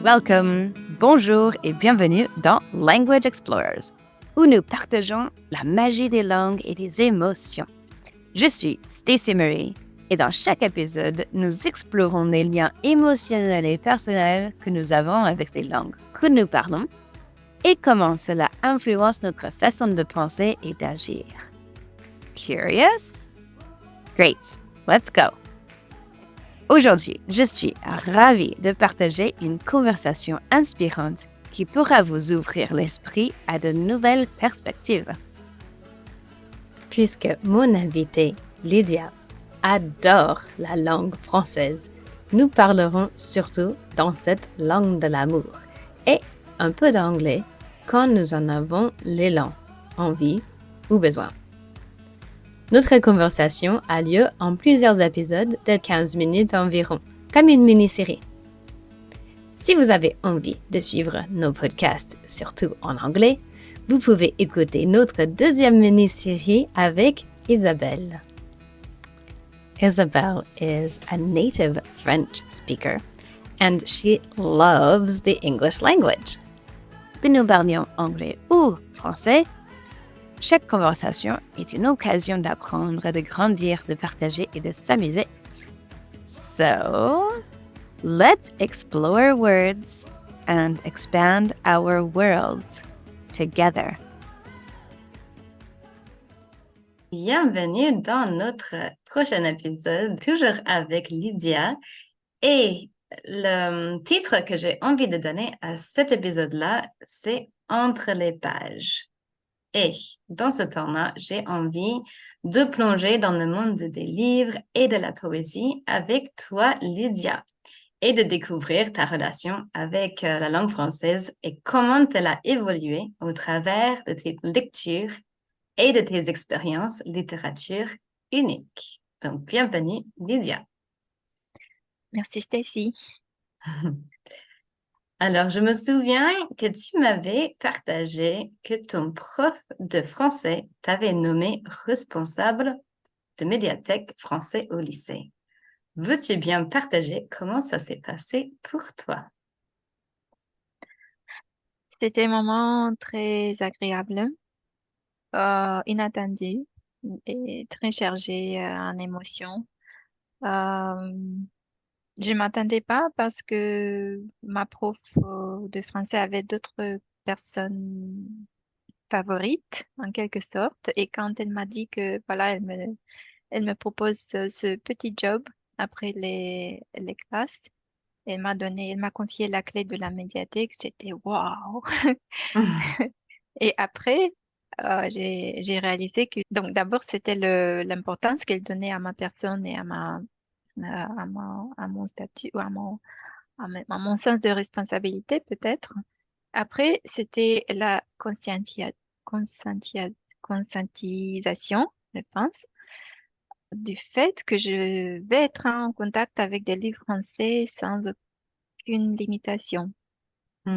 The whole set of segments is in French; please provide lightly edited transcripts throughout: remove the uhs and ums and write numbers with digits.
Welcome, bonjour et bienvenue dans Language Explorers, où nous partageons la magie des langues et des émotions. Je suis Stacey Marie et dans chaque épisode, nous explorons les liens émotionnels et personnels que nous avons avec les langues que nous parlons et comment cela influence notre façon de penser et d'agir. Curious? Great, let's go! Aujourd'hui, je suis ravie de partager une conversation inspirante qui pourra vous ouvrir l'esprit à de nouvelles perspectives. Puisque mon invitée, Lydia, adore la langue française, nous parlerons surtout dans cette langue de l'amour et un peu d'anglais quand nous en avons l'élan, envie ou besoin. Notre conversation a lieu en plusieurs épisodes de 15 minutes environ, comme une mini-série. Si vous avez envie de suivre nos podcasts, surtout en anglais, vous pouvez écouter notre deuxième mini-série avec Isabelle. Isabelle is a native French speaker and she loves the English language. Que nous parlions anglais ou français, chaque conversation est une occasion d'apprendre, de grandir, de partager et de s'amuser. So, let's explore words and expand our worlds together. Bienvenue dans notre prochain épisode, toujours avec Lydia. Et le titre que j'ai envie de donner à cet épisode-là, c'est Entre les pages. Et dans ce temps-là, j'ai envie de plonger dans le monde des livres et de la poésie avec toi, Lydia, et de découvrir ta relation avec la langue française et comment elle a évolué au travers de tes lectures et de tes expériences littérature uniques. Donc, bienvenue, Lydia. Merci Stacy. Alors, je me souviens que tu m'avais partagé que ton prof de français t'avait nommé responsable de médiathèque français au lycée. Veux-tu bien partager comment ça s'est passé pour toi? C'était un moment très agréable, inattendu et très chargé en émotions. Euh, je ne m'attendais pas parce que ma prof de français avait d'autres personnes favorites en quelque sorte. Et quand elle m'a dit que voilà, elle me propose ce petit job après les classes, elle m'a confié la clé de la médiathèque. J'étais waouh! Et après, j'ai réalisé que, donc d'abord, c'était l'importance qu'elle donnait à ma personne et à mon statut ou à mon sens de responsabilité, peut-être. Après, c'était la conscientisation, je pense, du fait que je vais être en contact avec des livres français sans aucune limitation.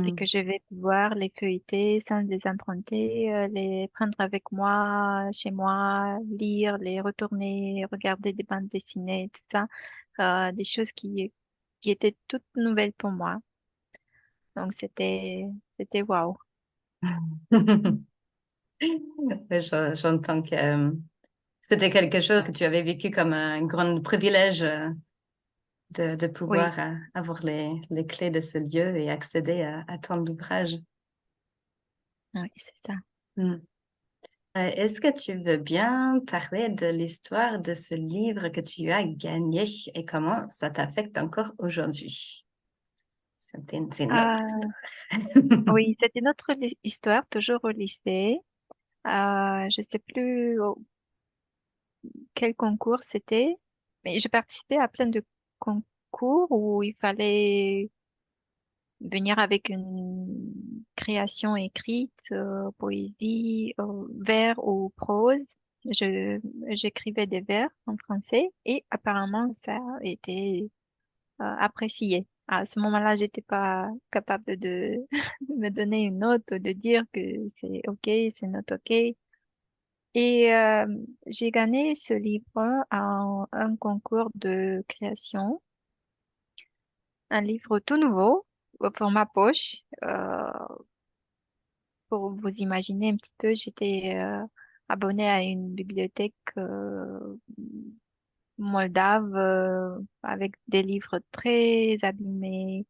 Et que je vais pouvoir les feuilleter sans les emprunter, les prendre avec moi, chez moi, lire, les retourner, regarder des bandes dessinées, tout ça, des choses qui étaient toutes nouvelles pour moi. Donc c'était waouh. J'entends que c'était quelque chose que tu avais vécu comme un grand privilège de Oui, pouvoir avoir les clés de ce lieu et accéder à tant d'ouvrages. oui, c'est ça. Mm. Est-ce que tu veux bien parler de l'histoire de ce livre que tu as gagné et comment ça t'affecte encore aujourd'hui? C'est notre Euh, histoire. oui, c'était notre histoire, toujours au lycée. Je sais plus quel concours c'était, mais j'ai participé à plein de concours où il fallait venir avec une création écrite, poésie, vers ou prose. J'écrivais des vers en français et apparemment ça a été apprécié. À ce moment-là, j'étais pas capable de de me donner une note ou de dire que c'est OK, c'est not OK. Et j'ai gagné ce livre en un concours de création. un livre tout nouveau au format poche. Pour vous imaginer un petit peu, j'étais abonnée à une bibliothèque moldave avec des livres très abîmés,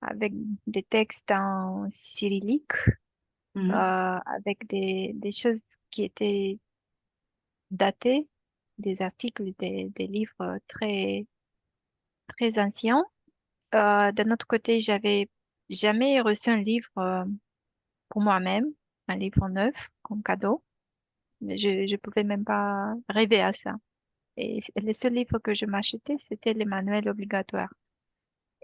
avec des textes en cyrillique, Mhm. avec des choses qui étaient datées, des articles, des livres très, très anciens. D'un autre côté, j'avais jamais reçu un livre pour moi-même, un livre neuf comme cadeau. Mais je pouvais même pas rêver à ça. Et le seul livre que je m'achetais, c'était les manuels obligatoires.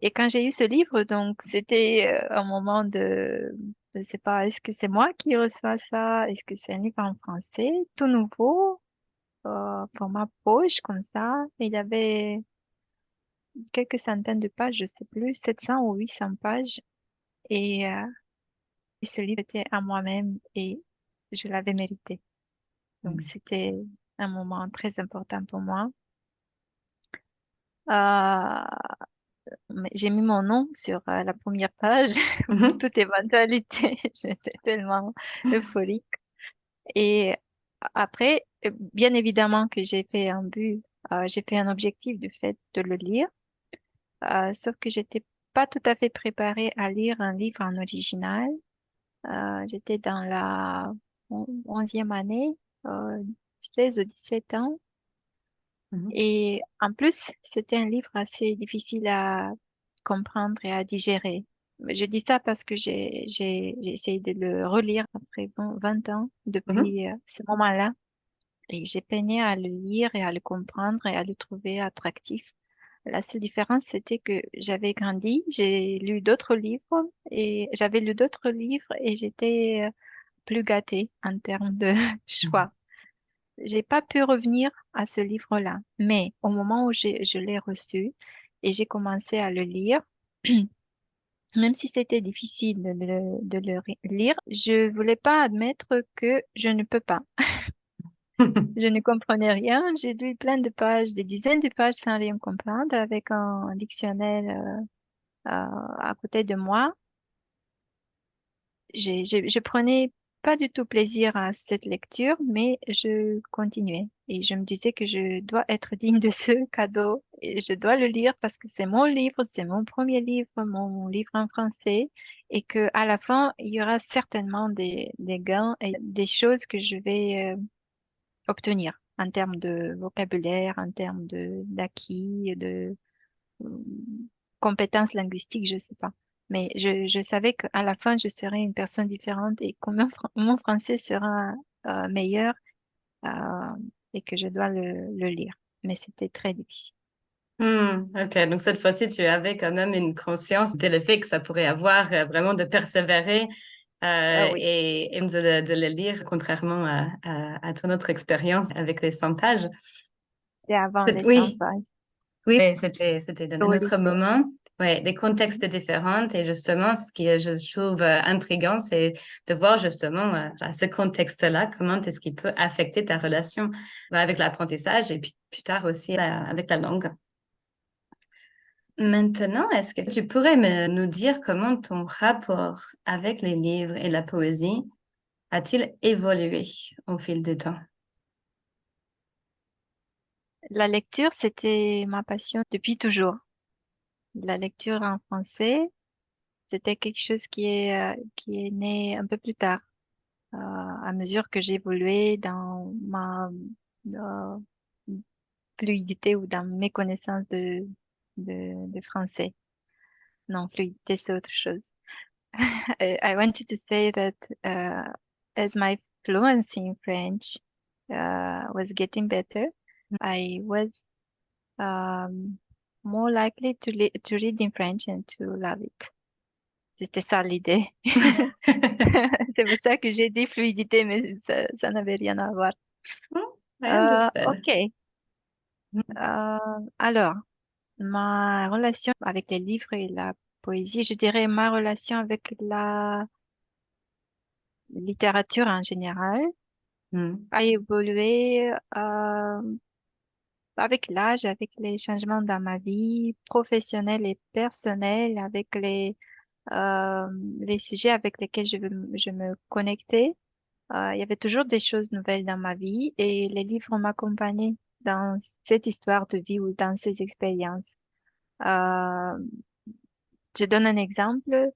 Et quand j'ai eu ce livre, donc c'était un moment je sais pas, est-ce que c'est moi qui reçois ça? Est-ce que c'est un livre en français, tout nouveau, format poche comme ça? Il y avait quelques centaines de pages, je sais plus, 700 ou 800 pages. Et, euh, et ce livre était à moi-même et je l'avais mérité. Donc c'était un moment très important pour moi. Euh, mais j'ai mis mon nom sur la première page pour Mhm. toute éventualité. J'étais tellement euphorique. Et après, bien évidemment que j'ai fait un but, j'ai fait un objectif du fait de le lire, sauf que j'étais pas tout à fait préparée à lire un livre en original. J'étais dans la 11e année, euh, 16 ou 17 ans. Mhm. Et en plus, c'était un livre assez difficile à comprendre et à digérer. Je dis ça parce que j'ai essayé de le relire après 20 ans Mhm. depuis ce moment-là. Et j'ai peiné à le lire et à le comprendre et à le trouver attractif. La seule différence, c'était que j'avais grandi, j'ai lu d'autres livres et j'avais lu d'autres livres et j'étais plus gâtée en termes de choix. J'ai pas pu revenir à ce livre-là, mais au moment où je l'ai reçu et j'ai commencé à le lire, même si c'était difficile de le lire, je voulais pas admettre que je ne peux pas. Je ne comprenais rien. J'ai lu plein de pages, des dizaines de pages sans rien comprendre, avec un dictionnaire à côté de moi. Je prenais pas du tout plaisir à cette lecture, mais je continuais. Et je me disais que je dois être digne de ce cadeau et je dois le lire parce que c'est mon livre, c'est mon premier livre, mon livre en français, et que à la fin, il y aura certainement des gains et des choses que je vais obtenir en termes de vocabulaire, en termes de d'acquis, de euh, compétences linguistiques, je sais pas. Mais je savais qu'à la fin, je serais une personne différente et que mon français sera meilleur euh, et que je dois le lire. Mais c'était très difficile. Ok, donc cette fois-ci, tu avais quand même une conscience de l'effet que ça pourrait avoir vraiment de persévérer Ah oui, et de le lire, contrairement à ton autre expérience avec les 100 pages. c'est avant les 100 Oui, pages. oui, c'était dans Au un autre lycée. moment. Ouais, des Mhm. contextes différents. Et justement, ce que je trouve intriguant, c'est de voir justement ce contexte-là, comment est-ce qu'il peut affecter ta relation avec l'apprentissage et puis plus tard aussi avec la langue. Maintenant, est-ce que tu pourrais nous dire comment ton rapport avec les livres et la poésie a-t-il évolué au fil du temps? La lecture, c'était ma passion depuis toujours. La lecture en français, c'était quelque chose qui est né un peu plus tard. À mesure que j'évoluais dans ma euh, fluidité ou dans mes connaissances de français. Non, fluidité, c'est autre chose. I wanted to say that as my fluency in French was getting better, I was um, more likely to read in French and to love it. C'était ça l'idée. C'est pour ça que j'ai dit fluidité, mais ça n'avait rien à voir. I understood. Ok. Alors, ma relation avec les livres et la poésie, je dirais ma relation avec la littérature en général Mm. a évolué avec l'âge, avec les changements dans ma vie professionnelle et personnelle, avec les sujets avec lesquels je me connectais, il y avait toujours des choses nouvelles dans ma vie et les livres m'accompagnaient dans cette histoire de vie ou dans ces expériences. Euh, je donne un exemple.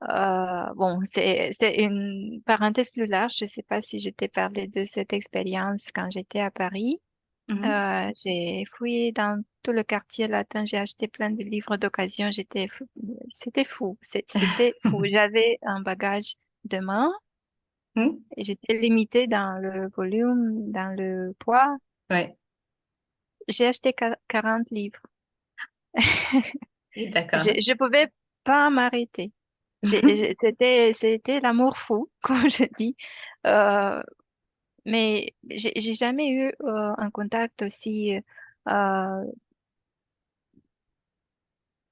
Bon, c'est une parenthèse plus large. Je ne sais pas si je t'ai parlé de cette expérience quand j'étais à Paris. Mhm. J'ai fouillé dans tout le quartier latin. J'ai acheté plein de livres d'occasion. C'était fou. C'était fou. J'avais un bagage de main Mhm. et j'étais limitée dans le volume, dans le poids. Ouais. J'ai acheté 40 livres. Et d'accord. Je pouvais pas m'arrêter. C'était l'amour fou, comme je dis. Euh, mais j'ai jamais eu un contact aussi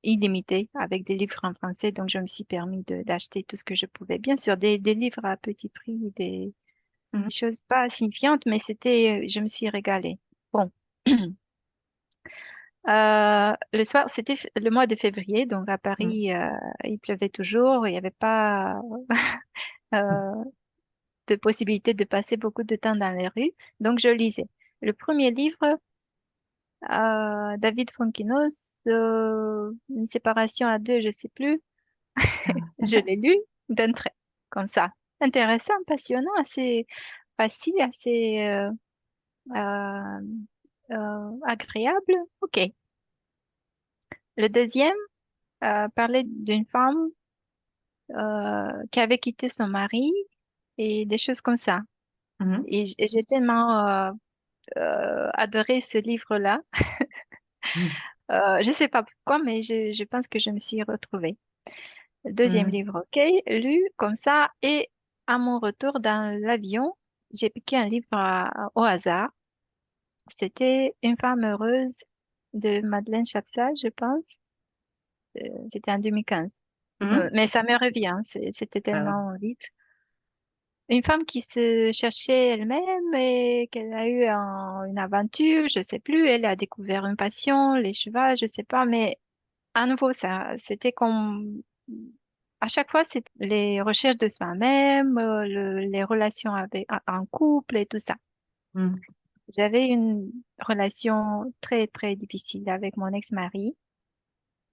illimité avec des livres en français, donc je me suis permis d'acheter tout ce que je pouvais. Bien sûr, des livres à petit prix, Mhm. des choses pas signifiantes, mais je me suis régalée. Bon. Le soir, le mois de février, donc à Mhm. Paris, il pleuvait toujours, il n'y avait pas euh, de possibilité de passer beaucoup de temps dans les rues, donc je lisais. Le premier livre, David Fonkinos, Une séparation à deux, je sais plus, je l'ai lu d'un trait, comme ça. Intéressant, passionnant, assez facile, assez euh, agréable. Ok. Le deuxième parlait d'une femme qui avait quitté son mari et des choses comme ça. Mhm. Et j'ai tellement adoré ce livre-là. Mhm. Je sais pas pourquoi, mais je pense que je me suis retrouvée. Le deuxième Mhm. livre, ok, lu comme ça. Et à mon retour dans l'avion, j'ai piqué un livre au hasard. C'était Une femme heureuse de Madeleine Chapsal, je pense. C'était en 2015. Mhm. Mais ça me revient, c'était Wow. tellement vite. Une femme qui se cherchait elle-même et qu'elle a eu une aventure, je sais plus, elle a découvert une passion, les chevaux, je sais pas, mais à nouveau, ça, c'était comme, à chaque fois, c'est les recherches de soi-même, les relations avec, en couple et tout ça. Mhm. J'avais une relation très, très difficile avec mon ex-mari,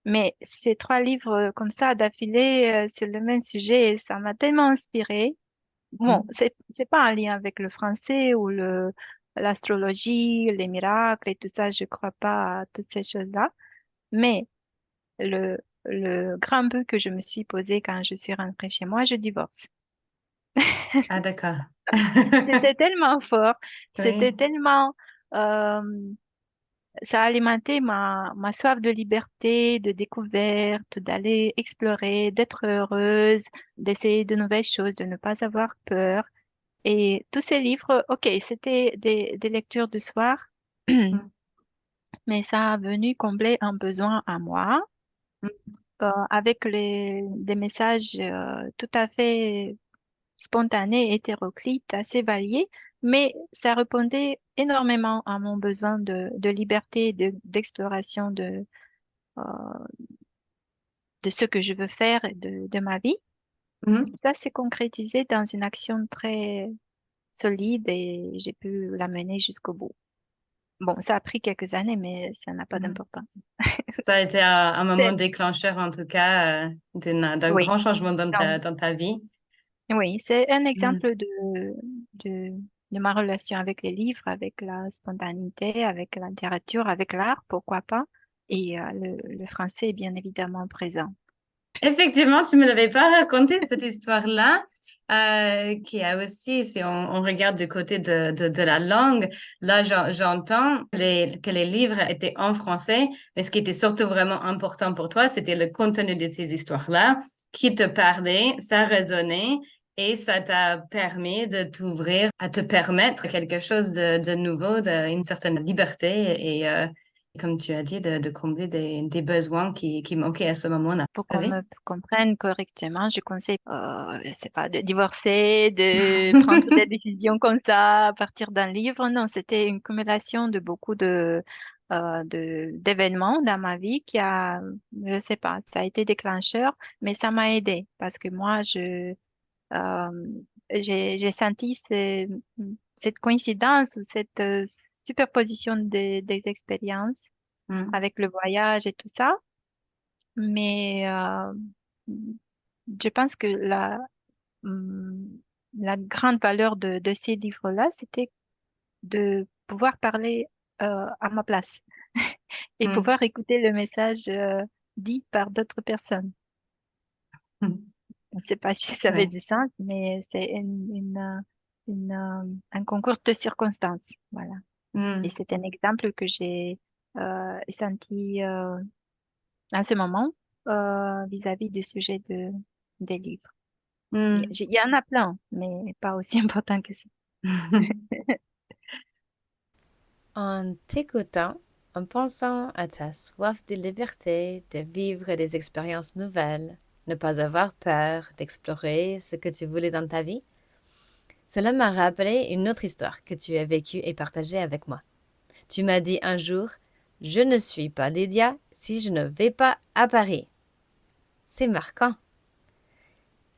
mais ces trois livres comme ça d'affilée sur le même sujet, ça m'a tellement inspirée. Bon, Mhm. c'est pas un lien avec le français ou l'astrologie, les miracles et tout ça, je crois pas à toutes ces choses-là. Mais le, le grand but que je me suis posé quand je suis rentrée chez moi, je divorce. Ah, d'accord. C'était tellement fort, c'était Oui. tellement, euh, ça a alimenté ma soif de liberté, de découverte, d'aller explorer, d'être heureuse, d'essayer de nouvelles choses, de ne pas avoir peur. Et tous ces livres, ok, c'était des lectures du soir, Mhm. mais ça a venu combler un besoin à moi, avec des messages tout à fait spontanés, hétéroclites, assez variés, mais ça répondait énormément à mon besoin de liberté, d'exploration euh, de ce que je veux faire et de ma vie. Mhm. Ça s'est concrétisé dans une action très solide et j'ai pu la mener jusqu'au bout. Bon, ça a pris quelques années, mais ça n'a pas Mhm. d'importance. Ça a été un moment C'est- déclencheur, en tout cas, d'un Oui, grand changement dans donc, dans ta vie. oui, c'est un Mhm. exemple de, de ma relation avec les livres, avec la spontanéité, avec la littérature, avec l'art, pourquoi pas. Et le français est bien évidemment présent. Effectivement, tu me l'avais pas raconté, cette histoire-là, qui a aussi, si on regarde du côté de la langue, là, j'entends que les livres étaient en français, mais ce qui était surtout vraiment important pour toi, c'était le contenu de ces histoires-là qui te parlait, ça résonnait et ça t'a permis de t'ouvrir, à te permettre quelque chose de nouveau, une certaine liberté comme tu as dit, de combler des besoins qui manquaient à ce moment-là. Pour qu'on Vas-y. me comprenne correctement, je conseille, je sais pas, de divorcer, de prendre des décisions comme ça à partir d'un livre. Non, c'était une cumulation de beaucoup d'événements dans ma vie qui a, je sais pas, ça a été déclencheur, mais ça m'a aidé parce que moi, euh, j'ai senti cette coïncidence ou cette superposition des expériences Mm. avec le voyage et tout ça. Mais je pense que hum, la grande valeur de ces livres-là, c'était de pouvoir parler à ma place et Mm. pouvoir écouter le message dit par d'autres personnes. Mm. Je ne sais pas si ça avait Ouais. du sens, mais c'est un concours de circonstances. Voilà. Et Mm. c'est un exemple que j'ai senti en ce moment vis-à-vis du sujet des livres. Mm. Il y en a plein, mais pas aussi important que ça. En t'écoutant, en pensant à ta soif de liberté, de vivre des expériences nouvelles, ne pas avoir peur d'explorer ce que tu voulais dans ta vie, cela m'a rappelé une autre histoire que tu as vécue et partagée avec moi. Tu m'as dit un jour, je ne suis pas Lydia si je ne vais pas à Paris. C'est marquant.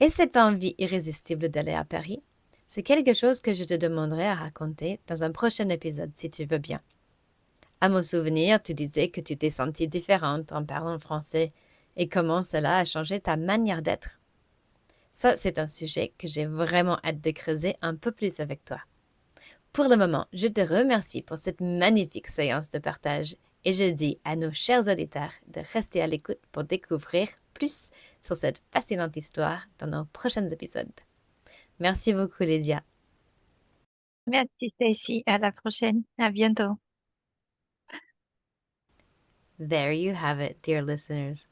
Et cette envie irrésistible d'aller à Paris, c'est quelque chose que je te demanderai à raconter dans un prochain épisode si tu veux bien. À mon souvenir, tu disais que tu t'es sentie différente en parlant français et comment cela a changé ta manière d'être. Ça, c'est un sujet que j'ai vraiment hâte de creuser un peu plus avec toi. Pour le moment, je te remercie pour cette magnifique séance de partage et je dis à nos chers auditeurs de rester à l'écoute pour découvrir plus sur cette fascinante histoire dans nos prochains épisodes. Merci beaucoup, Lydia. Merci, Stacy. À la prochaine. À bientôt. There you have it, dear listeners.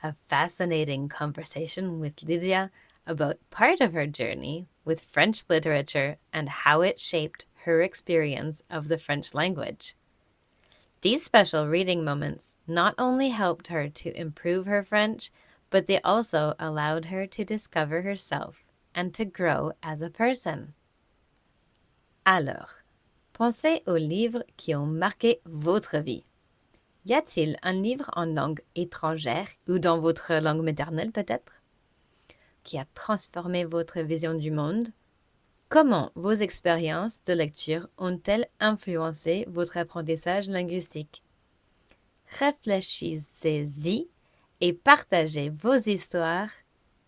A fascinating conversation with Lydia about part of her journey with French literature and how it shaped her experience of the French language. These special reading moments not only helped her to improve her French, but they also allowed her to discover herself and to grow as a person. Alors, pensez aux livres qui ont marqué votre vie. Y a-t-il un livre en langue étrangère ou dans votre langue maternelle peut-être, qui a transformé votre vision du monde? Comment vos expériences de lecture ont-elles influencé votre apprentissage linguistique? Réfléchissez-y et partagez vos histoires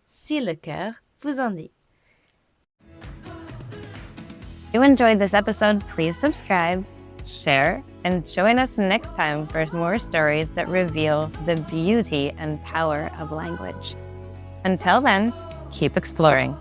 si le cœur vous en dit. If you enjoyed this episode, please subscribe, share, and join us next time for more stories that reveal the beauty and power of language. Until then, keep exploring.